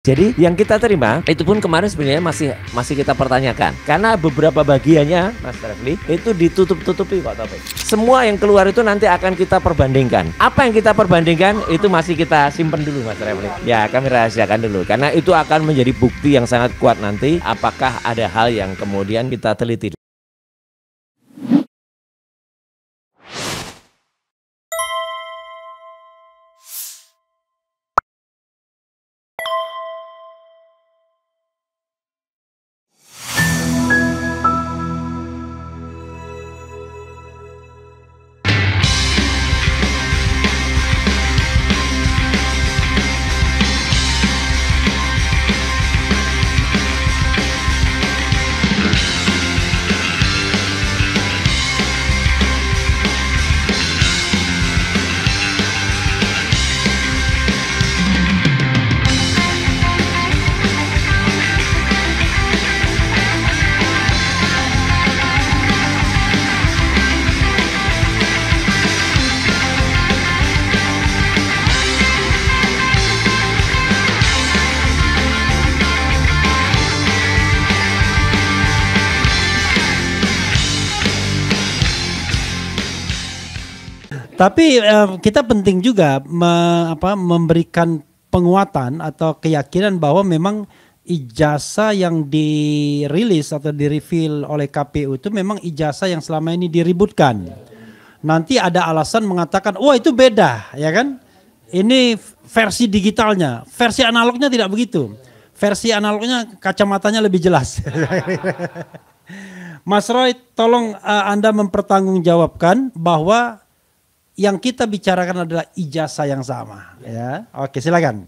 Jadi yang kita terima itu pun kemarin sebenarnya masih kita pertanyakan karena beberapa bagiannya Mas Refli itu ditutup-tutupi kok Taufik. Semua yang keluar itu nanti akan kita perbandingkan. Apa yang kita perbandingkan itu masih kita simpen dulu Mas Refli. Ya kami rahasiakan dulu karena itu akan menjadi bukti yang sangat kuat nanti apakah ada hal yang kemudian kita teliti. Tapi kita penting juga memberikan penguatan atau keyakinan bahwa memang ijazah yang dirilis atau direveal oleh KPU itu memang ijazah yang selama ini diributkan. Nanti ada alasan mengatakan, wah itu beda, ya kan? Ini versi digitalnya, versi analognya tidak begitu. Versi analognya kacamatanya lebih jelas. Mas Roy, tolong Anda mempertanggungjawabkan bahwa yang kita bicarakan adalah ijazah yang sama, ya. Oke, silakan.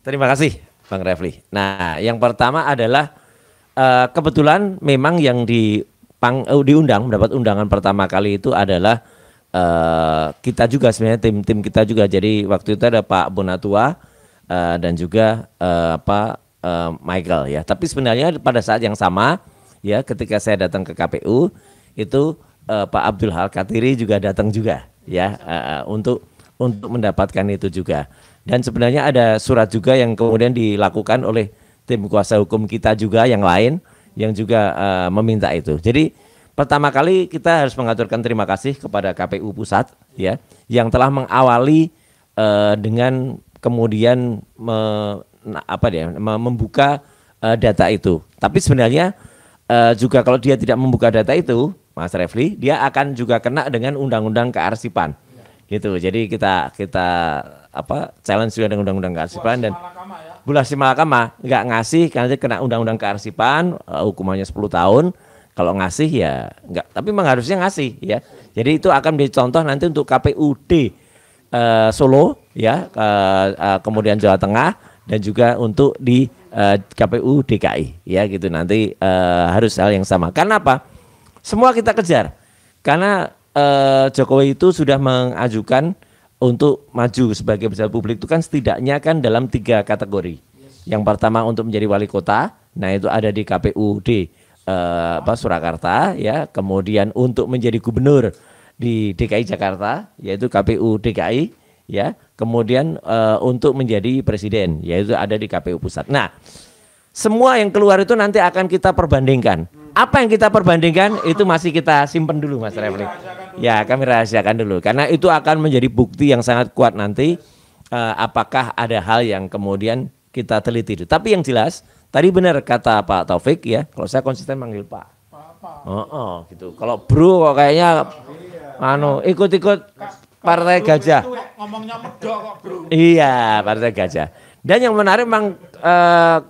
Terima kasih, Bang Refli. Nah, yang pertama adalah kebetulan memang yang diundang mendapat undangan pertama kali itu adalah kita juga sebenarnya tim kita juga. Jadi waktu itu ada Pak Bonatua dan juga Pak Michael ya. Tapi sebenarnya pada saat yang sama ya, ketika saya datang ke KPU itu Pak Abdul Hal Katiri juga datang juga ya untuk mendapatkan itu juga. Dan sebenarnya ada surat juga yang kemudian dilakukan oleh tim kuasa hukum kita juga yang lain yang juga meminta itu. Jadi pertama kali kita harus mengaturkan terima kasih kepada KPU Pusat ya yang telah mengawali dengan kemudian membuka data itu. Tapi sebenarnya juga kalau dia tidak membuka data itu, Mas Refli, dia akan juga kena dengan undang-undang kearsipan, gitu. Jadi kita challenge juga dengan undang-undang kearsipan dan Bulasi Malakama nggak ngasih karena dia kena undang-undang kearsipan, hukumannya 10 tahun. Kalau ngasih ya nggak, tapi memang harusnya ngasih ya. Jadi itu akan menjadi contoh nanti untuk KPUD Solo ya, kemudian Jawa Tengah dan juga untuk di KPU DKI ya gitu nanti harus hal yang sama. Karena apa? Semua kita kejar karena Jokowi itu sudah mengajukan untuk maju sebagai pejabat publik itu kan setidaknya kan dalam 3 kategori. Yang pertama untuk menjadi wali kota, nah itu ada di KPUD Surakarta ya. Kemudian untuk menjadi gubernur di DKI Jakarta yaitu KPU DKI ya. Kemudian untuk menjadi presiden yaitu ada di KPU Pusat. Nah, semua yang keluar itu nanti akan kita perbandingkan. Apa yang kita perbandingkan itu masih kita simpen dulu Mas Refli. Ya kami rahasiakan dulu karena itu akan menjadi bukti yang sangat kuat nanti apakah ada hal yang kemudian kita teliti. Tapi yang jelas tadi benar kata Pak Taufik ya, kalau saya konsisten manggil Pak. Gitu. Kalau bro kok kayaknya ikut-ikut Partai Gajah. Ngomongnya medok kok bro. Iya, Partai Gajah. Dan yang menarik memang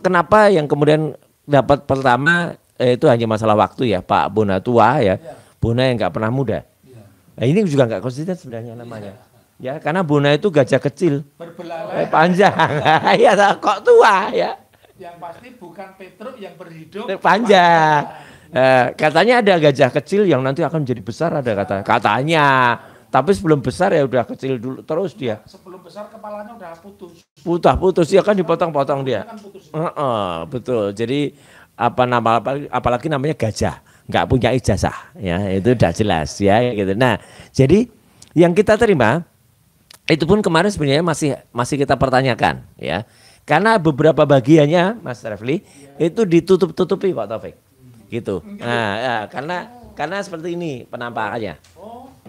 kenapa yang kemudian dapat pertama itu hanya masalah waktu ya, Pak Bonatua ya. Bona yang nggak pernah muda. Nah, ini juga nggak konsisten sebenarnya namanya. Ya, karena Bona itu gajah kecil. Berbelalai. Panjang. Ya, kok tua ya. Yang pasti bukan Petruk yang berhidup panjang. Katanya ada gajah kecil yang nanti akan menjadi besar ada katanya. Tapi sebelum besar ya udah kecil dulu terus dia. Sebelum besar kepalanya udah putus. Putus ya kan dipotong-potong dia. Kan putus. Betul. Jadi apalagi namanya gajah, nggak punya ijazah ya itu udah jelas ya gitu. Nah jadi yang kita terima itu pun kemarin sebenarnya masih kita pertanyakan ya Karena beberapa bagiannya Mas Refli itu ditutup-tutupi Pak Taufik. Gitu. Nah, ya, karena seperti ini penampakannya.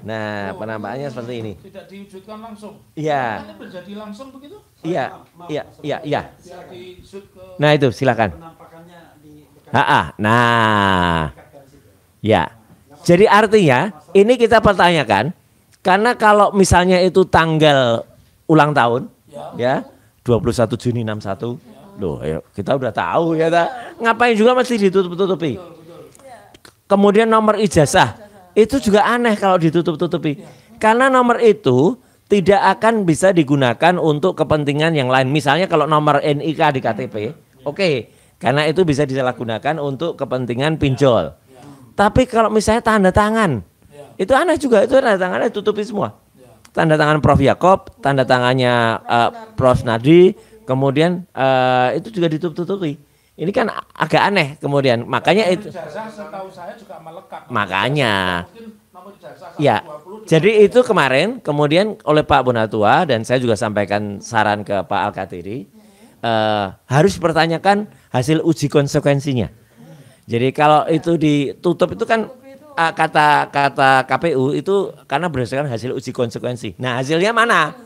Nah, penampakannya seperti ini. Tidak diwujudkan langsung. Iya. Ini menjadi langsung begitu? Iya. Biar disut ke Nah, itu silakan. Nah. Ya. Jadi artinya ini kita pertanyakan karena kalau misalnya itu tanggal ulang tahun ya 21 Juni 61. Loh, ayo, kita udah tahu ya ngapain juga mesti ditutup-tutupi. Kemudian nomor ijazah itu juga aneh kalau ditutup-tutupi. Karena nomor itu tidak akan bisa digunakan untuk kepentingan yang lain. Misalnya kalau nomor NIK di KTP, oke, karena itu bisa disalahgunakan untuk kepentingan pinjol. Tapi kalau misalnya tanda tangan, itu aneh juga, itu tanda tangannya tutupi semua. Tanda tangan Prof. Yakob, tanda tangannya Prof. Nadi, kemudian itu juga ditutup-tutupi. Ini kan agak aneh kemudian, makanya itu. ijazah setahu saya juga melekat. Makanya. Mungkin nomor ijazah Ya, 120 jadi itu kemarin kemudian oleh Pak Bonatua dan saya juga sampaikan saran ke Pak Al-Katiri harus dipertanyakan hasil uji konsekuensinya. Jadi kalau itu ditutup itu kan kata KPU itu karena berdasarkan hasil uji konsekuensi. Nah hasilnya mana?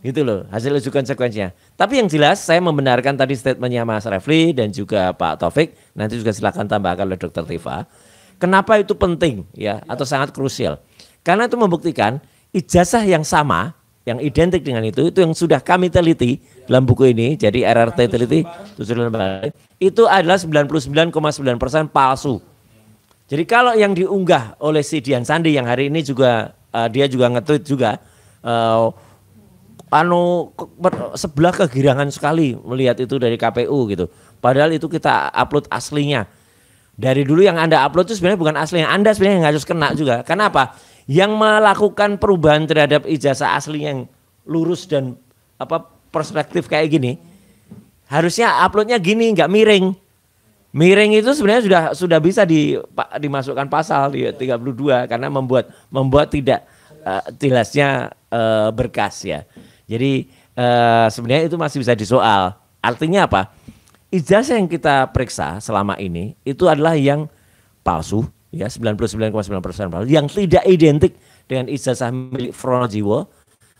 Gitu loh, hasil uji konsekuensinya. Tapi yang jelas saya membenarkan tadi statementnya Mas Refli dan juga Pak Taufik. Nanti juga silakan tambahkan oleh Dr. Tifa. Kenapa itu penting ya atau sangat krusial? Karena itu membuktikan ijazah yang sama, yang identik dengan itu yang sudah kami teliti dalam buku ini. Jadi RRT teliti itu adalah 99,9% palsu. Jadi kalau yang diunggah oleh si Dian Sandi yang hari ini juga dia juga nge-tweet juga sebelah kegirangan sekali melihat itu dari KPU gitu. Padahal itu kita upload aslinya. Dari dulu yang Anda upload itu sebenarnya bukan aslinya. Anda sebenarnya yang harus kena juga. Kenapa? Yang melakukan perubahan terhadap ijazah asli yang lurus dan perspektif kayak gini, harusnya uploadnya gini, nggak miring. Miring itu sebenarnya sudah bisa dimasukkan pasal di 32 karena membuat tidak jelasnya berkas ya. Jadi sebenarnya itu masih bisa disoal. Artinya apa? Ijazah yang kita periksa selama ini itu adalah yang palsu ya 99,9% palsu, yang tidak identik dengan ijazah milik Fronojiwo,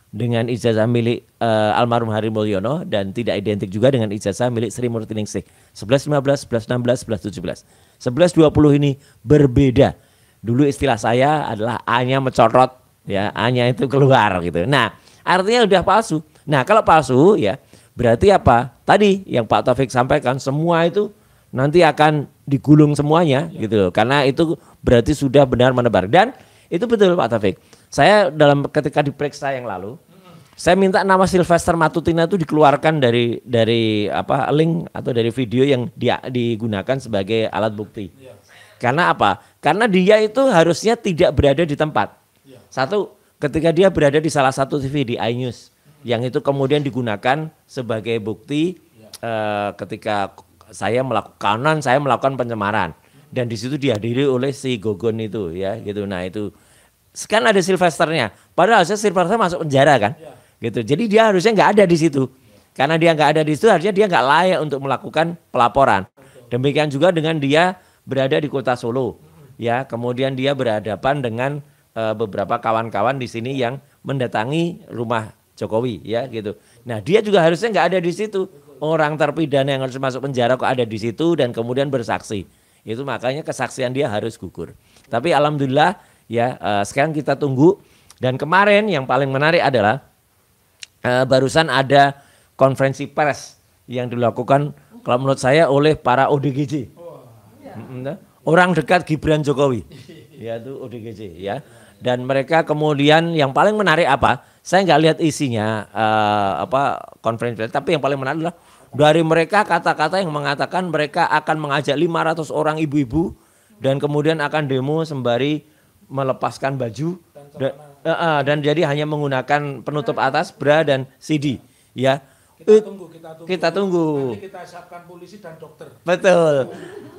dengan ijazah milik almarhum Hari Mulyono, dan tidak identik juga dengan ijazah milik Sri Murtiningsih. 1115, 1116, 1117. 1120 ini berbeda. Dulu istilah saya adalah A-nya mencorot ya, A-nya itu keluar gitu. Nah, artinya udah palsu. Nah, kalau palsu ya berarti apa? Tadi yang Pak Taufik sampaikan semua itu nanti akan digulung semuanya gitu loh. Karena itu berarti sudah benar menebar. Dan itu betul Pak Taufik. Saya ketika diperiksa yang lalu, saya minta nama Sylvester Matutina itu dikeluarkan dari link atau dari video yang digunakan sebagai alat bukti. Karena apa? Karena dia itu harusnya tidak berada di tempat. Satu, ketika dia berada di salah satu TV di iNews, yang itu kemudian digunakan sebagai bukti ketika saya melakukan pencemaran, dan di situ dihadiri oleh si Gogon itu ya gitu. Nah itu kan ada Sylvesternya, padahal Sylvester masuk penjara kan gitu. Jadi dia harusnya nggak ada di situ. Karena dia nggak ada di situ, harusnya dia nggak layak untuk melakukan pelaporan. Demikian juga dengan dia berada di kota Solo ya, kemudian dia berhadapan dengan beberapa kawan-kawan di sini yang mendatangi rumah Jokowi ya gitu. Nah dia juga harusnya nggak ada di situ. Orang terpidana yang harus masuk penjara kok ada di situ dan kemudian bersaksi. Itu makanya kesaksian dia harus gugur. Tapi alhamdulillah ya sekarang kita tunggu. Dan kemarin yang paling menarik adalah barusan ada konferensi pers yang dilakukan kalau menurut saya oleh para ODGJ. Orang dekat Gibran Jokowi. Yaitu ODGJ ya. Dan mereka kemudian yang paling menarik apa? Saya nggak lihat isinya konferensi, tapi yang paling menarik adalah dari mereka kata-kata yang mengatakan mereka akan mengajak 500 orang ibu-ibu dan kemudian akan demo sembari melepaskan baju dan jadi hanya menggunakan penutup atas, bra dan CD ya. Kita tunggu. Nanti kita siapkan polisi dan dokter. Betul.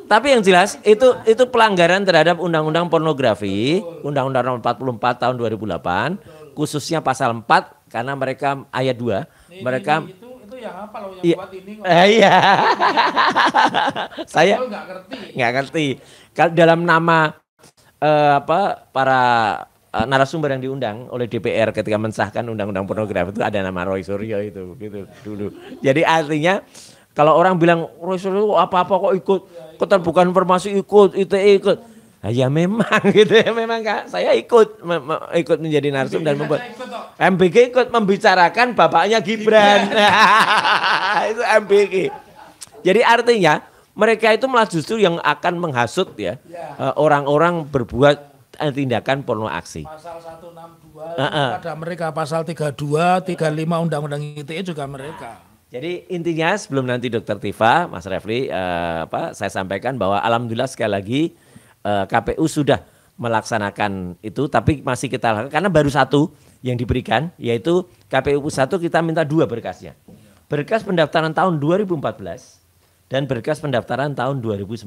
Tapi yang jelas itu pelanggaran terhadap Undang-Undang Pornografi, Undang-Undang Nomor 44 tahun 2008, khususnya pasal 4 karena mereka ayat 2, mereka itu yang apa loh yang Iya. buat ini kok. Iya. Saya Kalau nggak ngerti. nggak ngerti. Kalau dalam nama para narasumber yang diundang oleh DPR ketika mensahkan undang-undang pornografi itu ada nama Roy Suryo itu gitu dulu. Jadi artinya kalau orang bilang Roy Suryo apa-apa kok ikut keterbukaan informasi ikut, ITE ikut. Nah, ya memang gitu ya, memang Kak, saya ikut ikut menjadi narsum dan membuat MBG ikut membicarakan bapaknya Gibran. Itu MBG. Jadi artinya mereka itu malah justru yang akan menghasut ya orang-orang berbuat tindakan porno aksi. Pasal 162 ada mereka, pasal 32, 35 Undang-Undang ITE juga mereka. Jadi intinya sebelum nanti Dr. Tifa, Mas Refli, saya sampaikan bahwa alhamdulillah sekali lagi KPU sudah melaksanakan itu, tapi masih kita lakukan karena baru satu yang diberikan, yaitu KPU 1 kita minta 2 berkasnya. Berkas pendaftaran tahun 2014 dan berkas pendaftaran tahun 2019.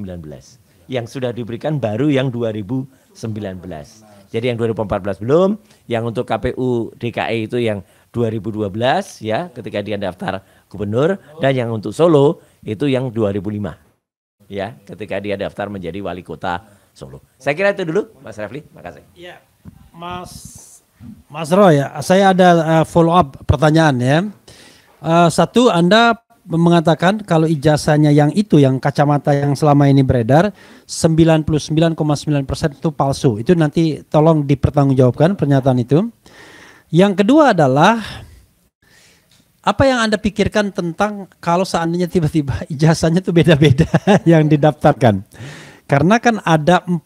Yang sudah diberikan baru yang 2019. Jadi yang 2014 belum, yang untuk KPU DKI itu yang 2012 ya ketika dia daftar gubernur, dan yang untuk Solo itu yang 2005 ya ketika dia daftar menjadi wali kota Solo. Saya kira itu dulu Mas Refli, makasih. Ya, Mas Roy, saya ada follow up pertanyaan ya. Satu, Anda mengatakan kalau ijazahnya yang itu, yang kacamata yang selama ini beredar 99,9% itu palsu. Itu nanti tolong dipertanggungjawabkan pernyataan itu. Yang kedua adalah apa yang Anda pikirkan tentang kalau seandainya tiba-tiba ijazahnya itu beda-beda yang didaftarkan? Karena kan ada 4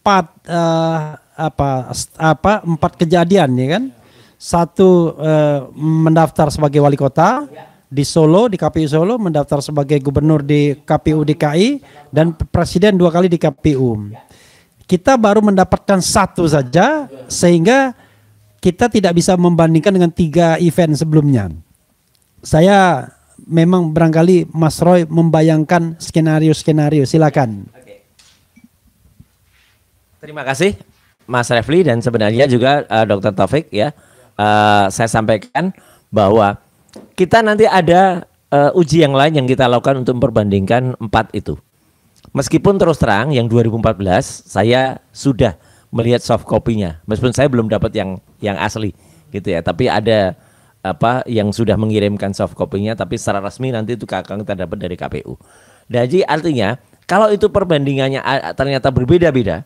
kejadian ya kan. Satu mendaftar sebagai wali kota di Solo, di KPU Solo, mendaftar sebagai gubernur di KPU DKI, dan presiden 2 kali di KPU. Kita baru mendapatkan 1 saja, sehingga kita tidak bisa membandingkan dengan 3 event sebelumnya. Saya memang barangkali Mas Roy membayangkan skenario-skenario, silakan. Terima kasih Mas Refli, dan sebenarnya juga Dr. Taufik ya. Saya sampaikan bahwa kita nanti ada uji yang lain yang kita lakukan untuk memperbandingkan 4 itu. Meskipun terus terang yang 2014 saya sudah melihat soft copy-nya, meskipun saya belum dapat yang asli gitu ya, tapi ada yang sudah mengirimkan soft copy-nya, tapi secara resmi nanti itu akan kita dapat dari KPU. Jadi artinya kalau itu perbandingannya ternyata berbeda-beda.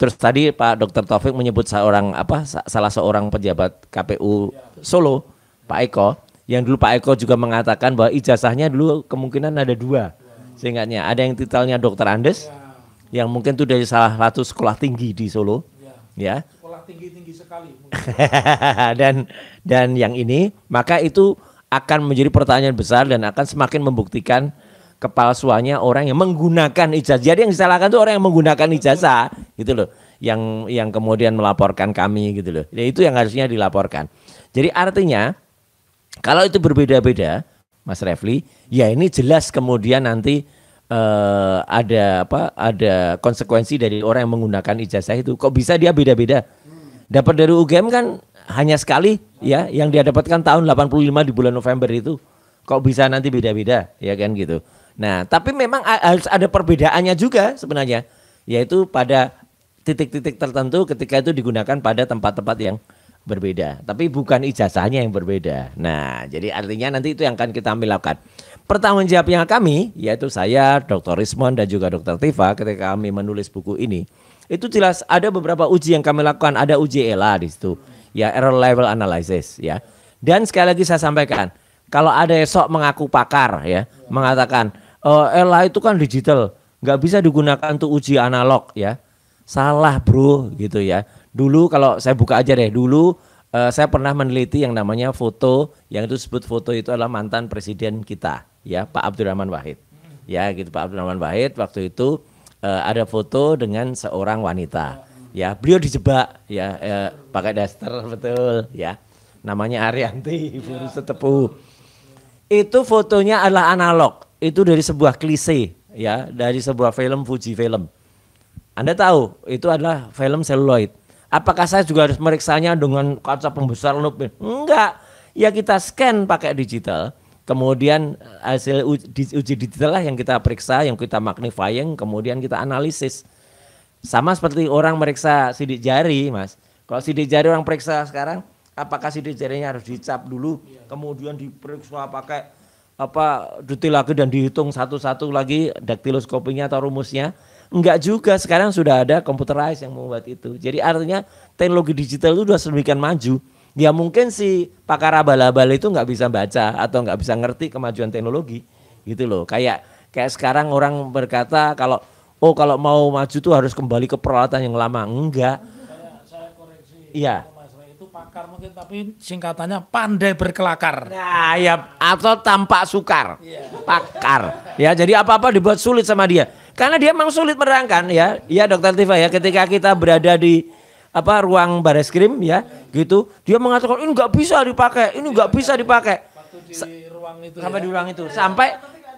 Terus tadi Pak Dr. Taufik menyebut salah seorang pejabat KPU Solo, Pak Eko, yang dulu Pak Eko juga mengatakan bahwa ijazahnya dulu kemungkinan ada 2. Seingatnya ada yang titelnya Dokter Andes, yang mungkin itu dari salah satu sekolah tinggi di Solo, ya. Sekolah tinggi-tinggi sekali. dan yang ini, maka itu akan menjadi pertanyaan besar dan akan semakin membuktikan kepalsuannya orang yang menggunakan ijazah. Jadi yang disalahkan itu orang yang menggunakan ijazah, gitu loh. Yang kemudian melaporkan kami, gitu loh. Ya, itu yang harusnya dilaporkan. Jadi artinya kalau itu berbeda-beda, Mas Refli, ya ini jelas kemudian nanti ada konsekuensi dari orang yang menggunakan ijazah itu. Kok bisa dia beda-beda? Dapat dari UGM kan hanya sekali ya, yang dia dapatkan tahun 85 di bulan November itu. Kok bisa nanti beda-beda, ya kan gitu. Nah, tapi memang harus ada perbedaannya juga sebenarnya, yaitu pada titik-titik tertentu ketika itu digunakan pada tempat-tempat yang berbeda, tapi bukan ijazahnya yang berbeda. Nah, jadi artinya nanti itu yang akan kita lakukan. Pertanggungjawabnya kami, yaitu saya, Dr. Rismon dan juga Dr. Tifa, ketika kami menulis buku ini, itu jelas ada beberapa uji yang kami lakukan. Ada uji ELA di situ, ya, error level analysis, ya. Dan sekali lagi saya sampaikan, kalau ada esok mengaku pakar, ya, mengatakan ELA itu kan digital, nggak bisa digunakan untuk uji analog, ya. Salah bro, gitu ya. Dulu kalau saya buka aja deh, dulu saya pernah meneliti yang namanya foto, yang itu disebut foto itu adalah mantan presiden kita, ya, Pak Abdurrahman Wahid. Ya, gitu, Pak Abdurrahman Wahid waktu itu ada foto dengan seorang wanita, ya, beliau dijebak, ya, pakai daster, betul, ya, namanya Arianti, Ibu Setepu. Itu fotonya adalah analog, itu dari sebuah klise, ya, dari sebuah film Fuji Film. Anda tahu itu adalah film seluloid. Apakah saya juga harus meriksanya dengan kaca pembesar lup? Enggak. Ya kita scan pakai digital, kemudian hasil uji digital lah yang kita periksa, yang kita magnifying, kemudian kita analisis. Sama seperti orang meriksa sidik jari, Mas. Kalau sidik jari orang periksa sekarang, apakah sidik jarinya harus dicap dulu, kemudian diperiksa pakai detail lagi dan dihitung satu-satu lagi daktiloskopinya atau rumusnya? Enggak juga, sekarang sudah ada computerized yang membuat itu. Jadi artinya teknologi digital itu sudah sedemikian maju. Ya mungkin si pakar abal-abal itu nggak bisa baca atau nggak bisa ngerti kemajuan teknologi, gitu loh. Kayak sekarang orang berkata kalau mau maju tuh harus kembali ke peralatan yang lama. Enggak. Saya koreksi. Iya. Itu pakar mungkin, tapi singkatannya pandai berkelakar. Nah, ya atau tampak sukar. Pakar. Ya, jadi apa-apa dibuat sulit sama dia. Karena dia memang sulit menerangkan ya. Iya, Dokter Tifa ya, ketika kita berada di ruang bareskrim ya, gitu. Dia mengatakan ini nggak bisa dipakai, ini nggak bisa dipakai. Waktu di ruang itu. Sampai di ruang itu. Sampai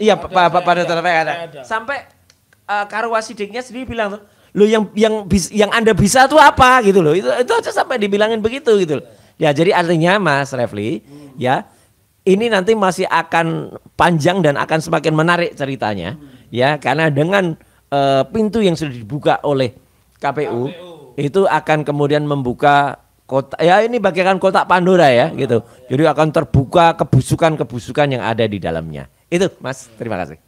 iya pada ada. Sampai Karwasidiknya sendiri bilang tuh, lo yang Anda bisa tuh apa gitu loh. Itu aja sampai dibilangin begitu gitu loh. Ya, jadi artinya Mas Refli, ya, ini nanti masih akan panjang dan akan semakin menarik ceritanya, ya, karena dengan pintu yang sudah dibuka oleh KPU, itu akan kemudian membuka kotak, ya ini bagaikan kotak Pandora ya, gitu. Jadi akan terbuka kebusukan-kebusukan yang ada di dalamnya. Itu, Mas, terima kasih.